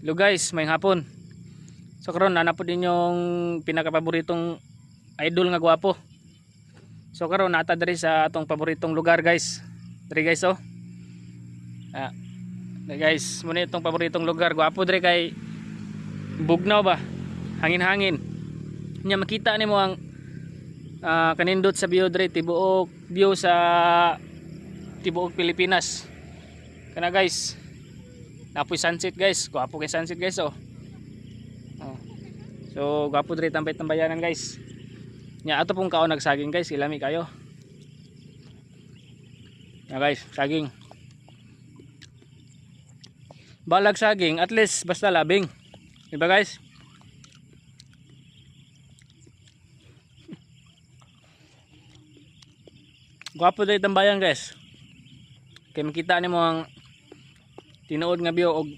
Hello guys, may hapon. So karon nanapod din yung pinakapaboritong idol nga gwapo. So karon nata diri sa atong paboritong lugar guys. Diri guys oh. Ah, guys, muna itong paboritong lugar. Gwapo diri kay bugnaw ba? Hangin-hangin. Nya makita nimo ang kanindot sa view diri tibuok view sa tibuok Pilipinas. Kana guys. Napoy sunset guys. Gwapo kay sunset guys oh. So gwapo diri tambay tambayanan guys. Nya ato pong kaon nagsaging guys, ilami kayo. Ya guys, saging. Balag saging at least basta labing. Diba guys? Gwapo diri tambayan guys. Kay makita nimo ang tinuod nga view og